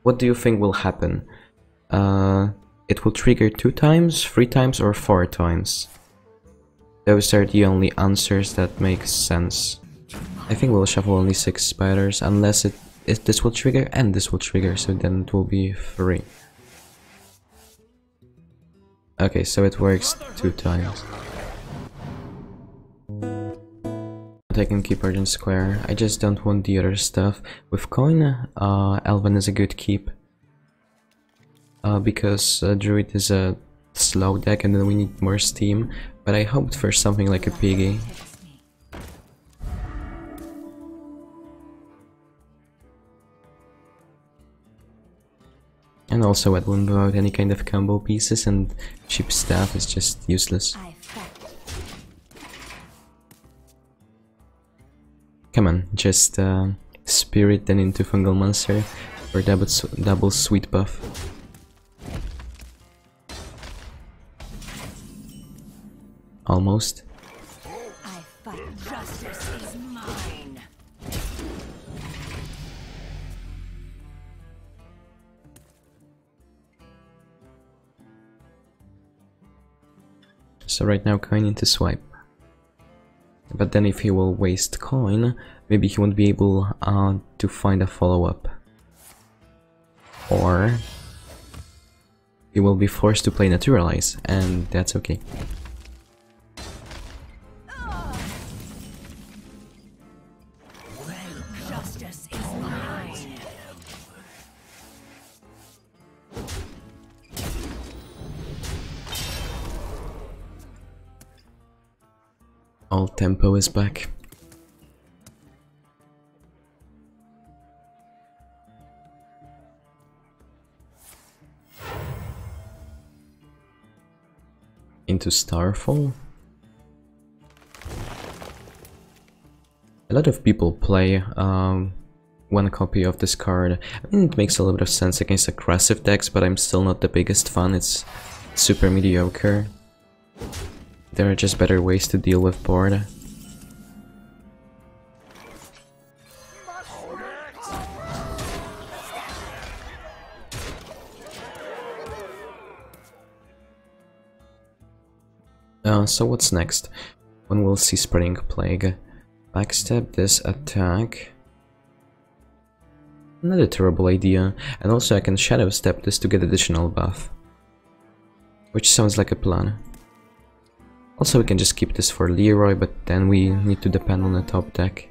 what do you think will happen? It will trigger 2 times, 3 times, or 4 times. Those are the only answers that make sense. I think we'll shuffle only 6 spiders, unless this will trigger and this will trigger, so then it will be 3. Okay, so it works 2 times. I can keep Urgent Square, I just don't want the other stuff. With coin, Elven is a good keep. Because Druid is a slow deck and then we need more steam, but I hoped for something like a piggy. And also Edwin without any kind of combo pieces, and cheap staff is just useless. Come on, just Spirit then into Fungal Monster for double sweet buff. Almost. Justice is mine. So right now coin into swipe. But then if he will waste coin, maybe he won't be able to find a follow-up. Or he will be forced to play Naturalize, and that's okay. Justice is mine. All tempo is back. Into Starfall. A lot of people play one copy of this card. I mean, it makes a little bit of sense against aggressive decks, but I'm still not the biggest fan. It's super mediocre. There are just better ways to deal with board. So what's next? When we'll see Spreading Plague. Backstab this attack. Not a terrible idea. And also I can Shadow Step this to get additional buff. Which sounds like a plan. Also we can just keep this for Leroy, but then we need to depend on the top deck.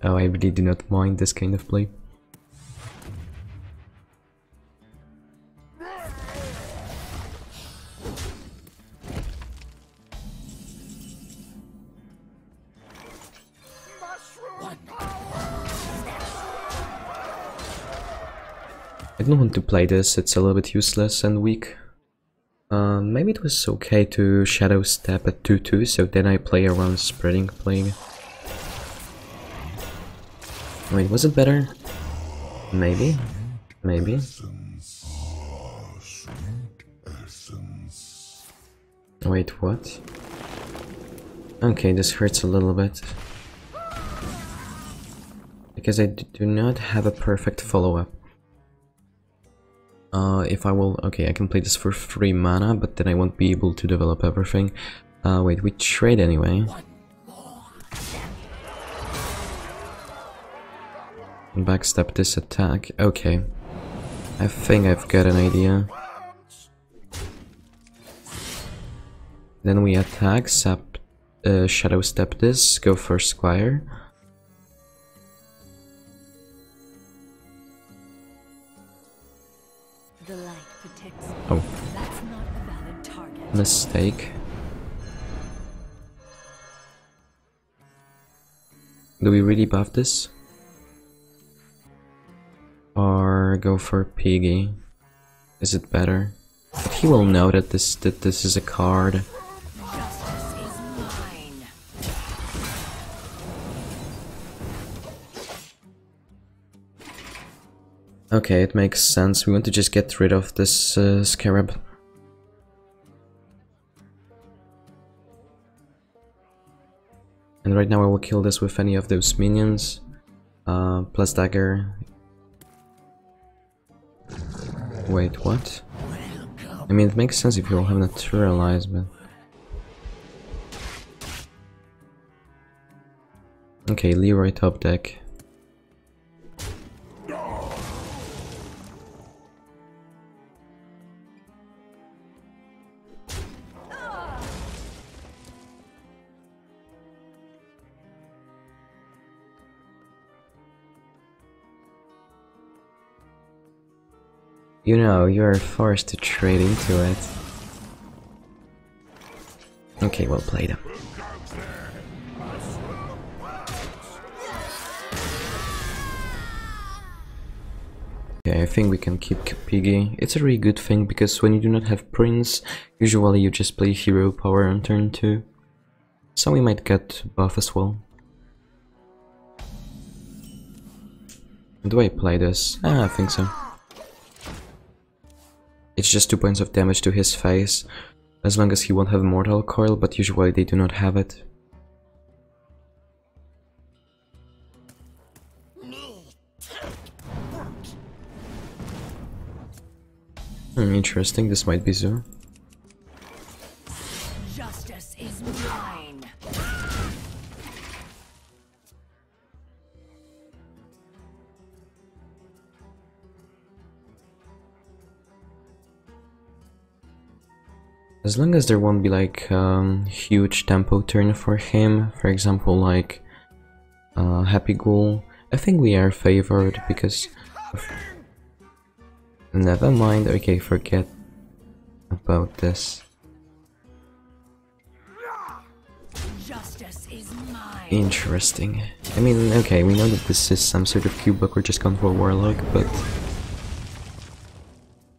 Oh, I really do not mind this kind of play. I don't want to play this, it's a little bit useless and weak. Maybe it was okay to Shadow Step at 2-2, so then I play around Spreading Plague. Wait, was it better? Maybe. Maybe. Wait, what? Okay, this hurts a little bit. Because I do not have a perfect follow-up. If I will... Okay, I can play this for 3 mana, but then I won't be able to develop everything. Wait, we trade anyway. Backstep this attack. Okay. I think I've got an idea. Then we attack, Shadow Step this, go for Squire. The light protects me. Oh. That's not a valid target. Mistake. Do we really buff this? Or go for Piggy? Is it better? But he will know that this is a card. Justice is mine. Okay, it makes sense. We want to just get rid of this scarab. And right now I will kill this with any of those minions. Plus dagger. Wait, what? I mean, it makes sense if you all have naturalized, but... Okay, Leroy top deck. You know, you're forced to trade into it. Okay, well played. Okay, I think we can keep Piggy. It's a really good thing because when you do not have Prince, usually you just play Hero Power on turn 2. So we might get buff as well. Do I play this? Ah, I think so. It's just 2 points of damage to his face, as long as he won't have Mortal Coil, but usually they do not have it. Interesting, this might be Zoo. Justice is mine. As long as there won't be like huge tempo turn for him, for example like Happy Ghoul, I think we are favored because of... Never mind, okay, forget about this. Justice is mine. Interesting. I mean, okay, we know that this is some sort of Cubek or just Control Warlock, but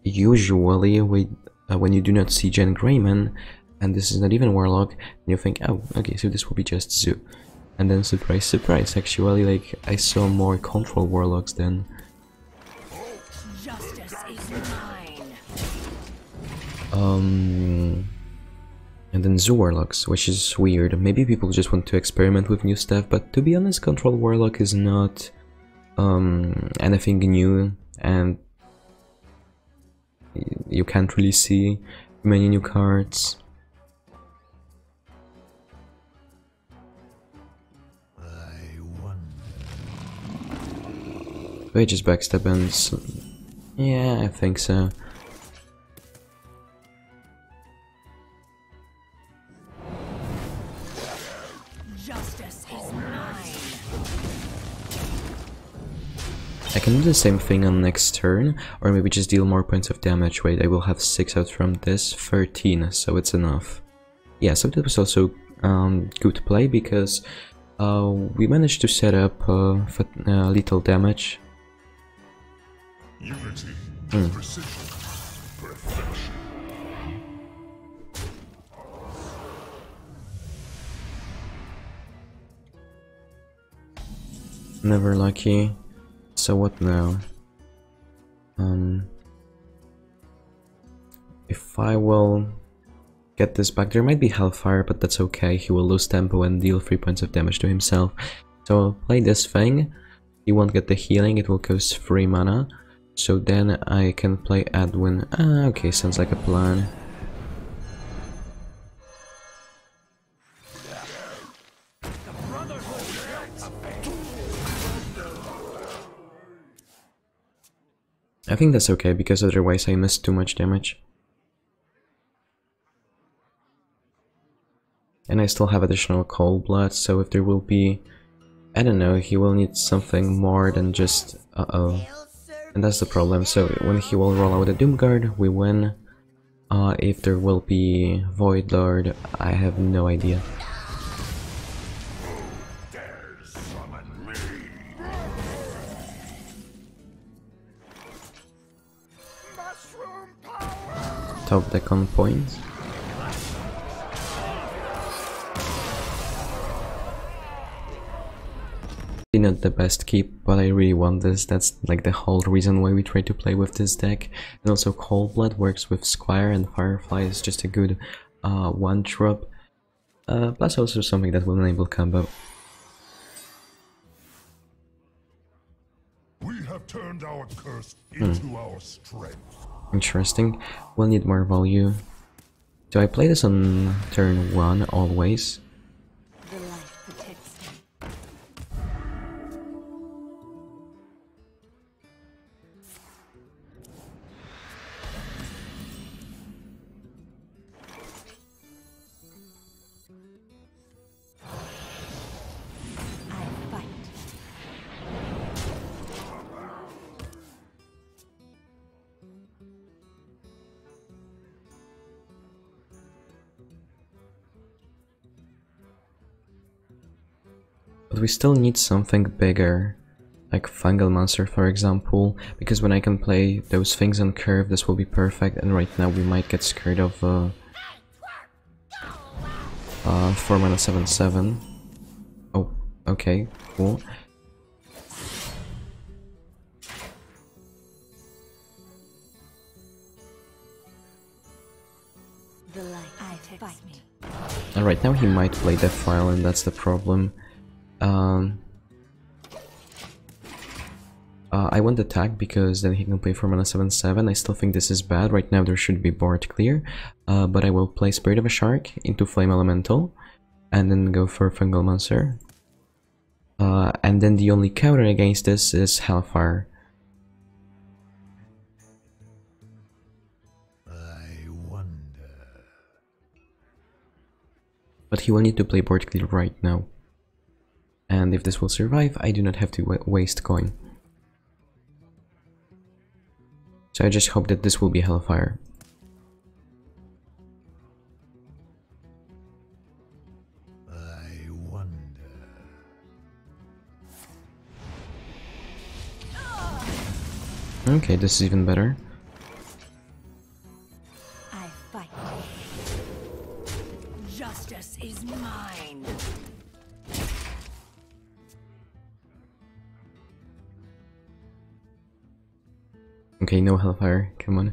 usually when you do not see Jen Greyman, and this is not even Warlock, you think, oh, okay, so this will be just Zoo. And then surprise, surprise, actually, like, I saw more Control Warlocks than... Justice is mine. And then Zoo Warlocks, which is weird. Maybe people just want to experiment with new stuff, but to be honest, Control Warlock is not anything new, and you can't really see many new cards. Wait, just backstab and... yeah, I think so. Justice is mine. I can do the same thing on next turn, or maybe just deal more points of damage. Wait, I will have 6 out from this, 13, so it's enough. Yeah, so that was also good play, because we managed to set up lethal damage. Unity, precision, perfection. Never lucky. So what now? If I will get this back, there might be Hellfire, but that's okay. He will lose tempo and deal 3 points of damage to himself. So I'll play this thing. He won't get the healing, it will cost 3 mana. So then I can play Edwin. Ah, okay, sounds like a plan. I think that's okay, because otherwise I missed too much damage. And I still have additional Cold Blood, so if there will be... I don't know, he will need something more than just... uh-oh. And that's the problem, so when he will roll out a Doomguard, we win. If there will be Void Lord, I have no idea. Top deck on point. not the best keep, but I really want this. That's like the whole reason why we try to play with this deck. And also Cold Blood works with Squire, and Firefly is just a good one drop. Plus also something that will enable combo. We have turned our curse into our strength. Interesting. We'll need more value. Do I play this on turn 1 always? The light protects me. I fight. But we still need something bigger, like Fungal Monster for example, because when I can play those things on curve, this will be perfect, and right now we might get scared of 4 mana 7/7. Oh, okay, cool. The light fight me. And right now he might play Deathfile, and that's the problem. I want the tag because then he can play 4 mana 7/7. I still think this is bad. Right now there should be board clear, but I will play Spirit of a Shark into Flame Elemental and then go for Fungal Monster. And then the only counter against this is Hellfire. I wonder. But he will need to play board clear right now. And if this will survive, I do not have to waste coin. So I just hope that this will be Hellfire. I wonder. Okay, this is even better. I fight. Justice is mine. Okay, no Hellfire, come on.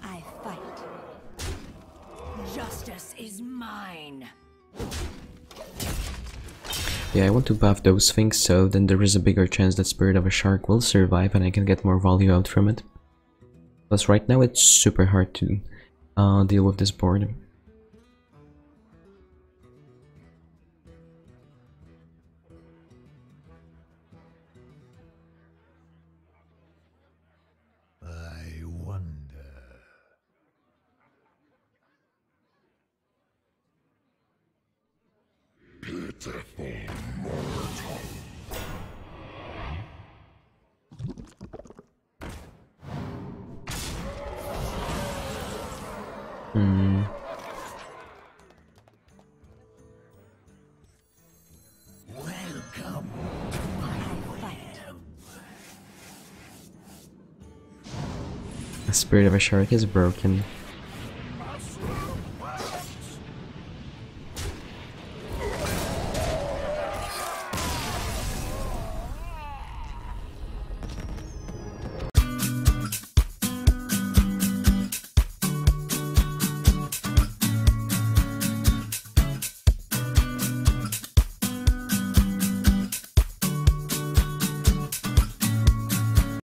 I fight. Justice is mine. Yeah, I want to buff those things so then there is a bigger chance that Spirit of a Shark will survive and I can get more value out from it. Plus right now it's super hard to deal with this board. I wonder. Pitiful mortal. Welcome to my realm. The Spirit of a Shark is broken.